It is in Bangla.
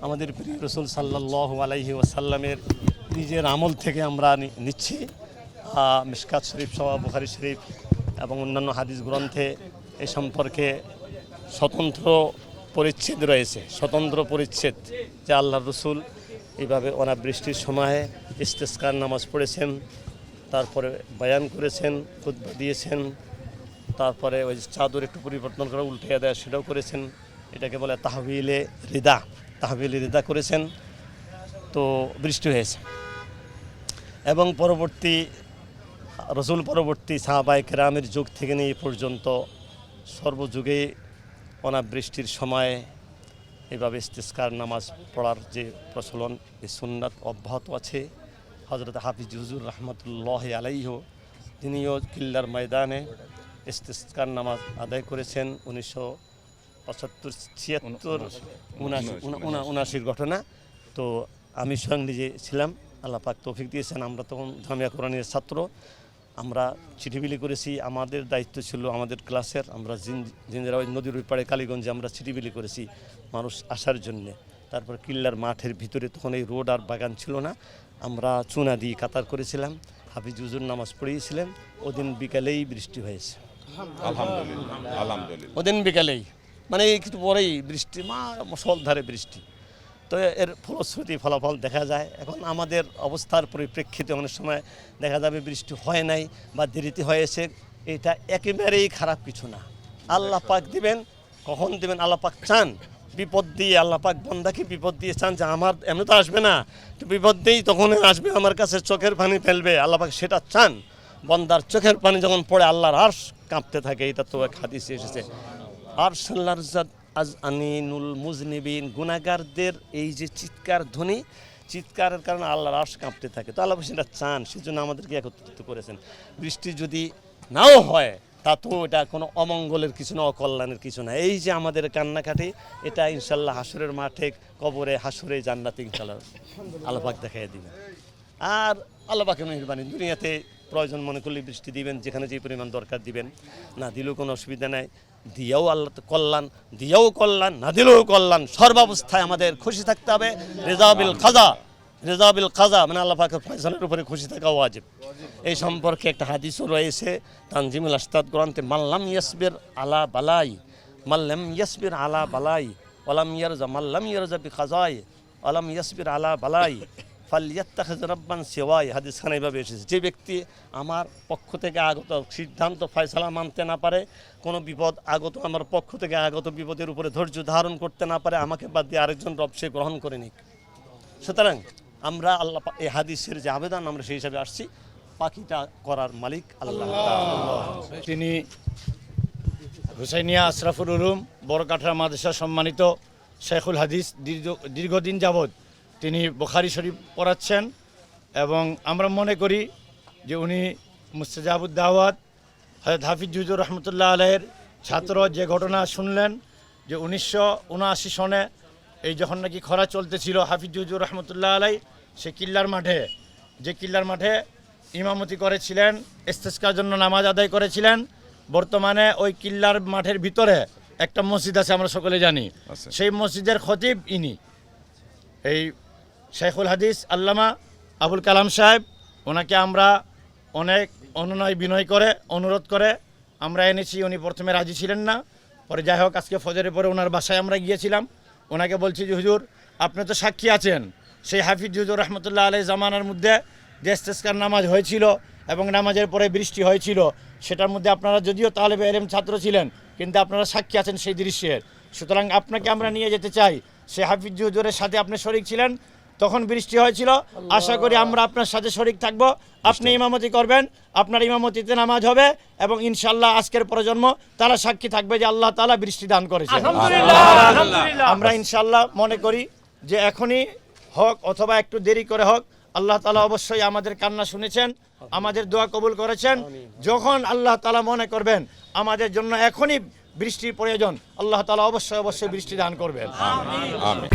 আমাদের প্রিয় রাসূল সাল্লাল্লাহু আলাইহি ওয়াসাল্লামের নিজের আমল থেকে আমরা নিচ্ছি। মিশকাত শরীফ সহ বুখারী শরীফ এবং অন্যান্য হাদিস গ্রন্থে এ সম্পর্কে স্বতন্ত্র পরিচ্ছেদ রয়েছে, স্বতন্ত্র পরিচ্ছেদ যে আল্লাহর রাসূল এইভাবে অনাবৃষ্টির সময়ে ইস্তেসকার নামাজ পড়েছেন, তারপরে বয়ান করেছেন, খুতবা দিয়েছেন, তারপরে ওই চাদর একটু পরিবর্তন করে উল্টে দেয় সেটাও করেছেন। এটাকে বলে তাহবিলে রিদা করেছেন, তো বৃষ্টি হয়েছে। এবং পরবর্তী রসুল পরবর্তী সাহাবায়ে কেরামের যুগ থেকে নিয়ে পর্যন্ত সর্বযুগে অনাবৃষ্টির সময়ে এভাবে ইস্তেসকার নামাজ পড়ার যে প্রচলন, এই সুন্নাত অব্যাহত আছে। হযরত হাফিজ হুজুর রহমতুল্লাহ আলাইহি তিনিও কিল্লার ময়দানে ইস্তেসকার নামাজ আদায় করেছেন 1975-76-79 ঘটনা। তো আমি স্বয়ং নিজে ছিলাম, আল্লাহ পাক তৌফিক দিয়েছেন। আমরা তখন জামিয়া কোরআনের ছাত্র, আমরা চিঠি বিলি করেছি। আমাদের দায়িত্ব ছিল আমাদের ক্লাসের, আমরা জিঞ্জিরা নদীর ওই পাড়ে কালীগঞ্জে আমরা চিঠি বিলি করেছি মানুষ আসার জন্যে। তারপর কিল্লার মাঠের ভিতরে তখন এই রোড আর বাগান ছিল না, আমরা চুনা দিয়ে কাতার করেছিলাম। হাফিজ হুজুর নামাজ পড়িয়েছিলেন, ওদিন বিকালেই বৃষ্টি হয়েছে। আলহামদুলিল্লাহ, ওদিন বিকালেই, মানে একটু পরেই বৃষ্টি, মুষলধারে বৃষ্টি। তো এর ফলাফল দেখা যায়। এখন আমাদের অবস্থার পরিপ্রেক্ষিতে অনেক সময় দেখা যাবে বৃষ্টি হয় নাই বা দেরিতে হয়েছে, এটা একেবারেই খারাপ কিছু না। আল্লাহ পাক দিবেন, কখন দিবেন আল্লাহ পাক চান। বিপদ দিয়ে আল্লাহ পাক বান্দাকে বিপদ দিয়ে চান যে আমার এমনি তো আসবে না, তো বিপদ দিয়েই তখন আসবে আমার কাছে, চোখের পানি ফেলবে, আল্লাহ পাক সেটা চান। বান্দার চোখের পানি যখন পড়ে আল্লাহর আরশ কাঁপতে থাকে, এটা তো এক হাদিসে এসেছে। আরশ আল্লাহর আজ আনিনুল মুজনিবিন, গুনাহগারদের এই যে চিৎকার ধ্বনি, চিৎকারের কারণে আল্লাহর আরশ কাঁপতে থাকে। তো আল্লাহ সেটা চান, সেজন্য আমাদেরকে একত্রিত করেছেন। বৃষ্টি যদি নাও হয় তা তো এটা কোনো অমঙ্গলের কিছু না, অকল্যাণের কিছু না। এই যে আমাদের কান্নাকাটি, এটা ইনশাল্লাহ হাসরের মাঠে, কবরে, হাসরে, জান্নাতে ইনশাল্লাহ আল্লাহ পাক দেখাই দিবেন। আর আল্লাহ পাকের মেহেরবানি, দুনিয়াতে প্রয়োজন মনে করলে বৃষ্টি দিবেন, যেখানে যে পরিমাণ দরকার দিবেন। না দিলেও কোনো অসুবিধা নাই, দিয়েও আল্লাহ কল্যাণ, দিয়েও কল্যাণ, না দিলেও কল্যাণ। সর্বাবস্থায় আমাদের খুশি থাকতে হবে। রেজাবিল খাজা মানে আল্লাহ পাকের ফয়সালার উপরে খুশি থাকা ওয়াজিব। এই সম্পর্কে একটা হাদিসও রয়েছে তানজিমুল আস্তাদ গ্রন্থে, মাল্লাম ইয়াসবির আলা বালাই ওয়ালাম ইয়ারজা মাল্লাম ইয়ারজা বিখাজাই ওয়ালাম ইয়াসবির আলা বালাই ফালিয়াত্তাখিজ রাব্বান সিওয়াই। হাদিসখানে এইভাবে এসেছে, যে ব্যক্তি আমার পক্ষ থেকে আগত সিদ্ধান্ত ফয়সালা মানতে না পারে, কোনো বিপদ আগত, আমার পক্ষ থেকে আগত বিপদের উপরে ধৈর্য ধারণ করতে না পারে, আমাকে বাদ দিয়ে আরেকজন রব সে গ্রহণ করে নিক। সুতরাং আমরা আল্লাহ, এই হাদিসের যে আবেদন, আমরা সেই হিসাবে আসছি। পাখিটা করার মালিক আল্লাহ। তিনি হুসাইনিয়া আশরাফুল উলুম বড়কাঠা মাদ্রাসা সম্মানিত শেখুল হাদিস, দীর্ঘদিন যাবৎ তিনি বুখারী শরীফ পড়াচ্ছেন। এবং আমরা মনে করি যে উনি মুস্তাজাবুদ দাওয়াত হযরত হাফিজ হুজুর রহমতুল্লাহ আলাইহির ছাত্র। যে ঘটনা শুনলেন যে 1979 সনে এই যখন নাকি খরা চলতেছিল, হাফিজ হুজুর রহমতুল্লাহ আলাই সে কিল্লার মাঠে ইমামতি করেছিলেন, ইস্তেসকার জন্য নামাজ আদায় করেছিলেন। বর্তমানে ওই কিল্লার মাঠের ভিতরে একটা মসজিদ আছে, আমরা সকলে জানি। সেই মসজিদের খতিব ইনি, এই শেখুল হাদিস আল্লামা আবুল কালাম সাহেব। ওনাকে আমরা অনেক বিনয় করে অনুরোধ করে আমরা এনেছি। উনি প্রথমে রাজি ছিলেন না, পরে যাই হোক আজকে ফজরের পরে ওনার বাসায় আমরা গিয়েছিলাম। ওনাকে বলছি যে হুজুর, আপনি তো সাক্ষী আছেন, সেই হাফিজ হুজুর রহমতুল্লাহ আলাইহি জামানার মধ্যে যে ইস্তেসকার নামাজ হয়েছিল এবং নামাজের পরে বৃষ্টি হয়েছিল, সেটার মধ্যে আপনারা যদিও তালেবে ইলম ছাত্র ছিলেন, কিন্তু আপনারা সাক্ষী আছেন সেই দৃশ্যের। সুতরাং আপনাকে আমরা নিয়ে যেতে চাই। সে হাফিজ হুজুরের সাথে আপনি শরীক ছিলেন, তখন বৃষ্টি হয়েছিল। আশা করি আমরা আপনার সাথে শরীক থাকব, আপনি ইমামতি করবেন, আপনার ইমামতিতে নামাজ হবে এবং ইনশাআল্লাহ আজকের প্রজন্ম তারা সাক্ষী থাকবে যে আল্লাহ তাআলা বৃষ্টি দান করেছেন। আমরা ইনশাআল্লাহ মনে করি যে এখনই হোক অথবা একটু দেরি করে হোক, আল্লাহ তাআলা অবশ্যই আমাদের কান্না শুনেছেন, আমাদের দোয়া কবুল করেছেন। যখন আল্লাহ তাআলা মনে করবেন আমাদের জন্য এখনই বৃষ্টির প্রয়োজন, আল্লাহ তাআলা অবশ্যই বৃষ্টি দান করবেন। আমিন।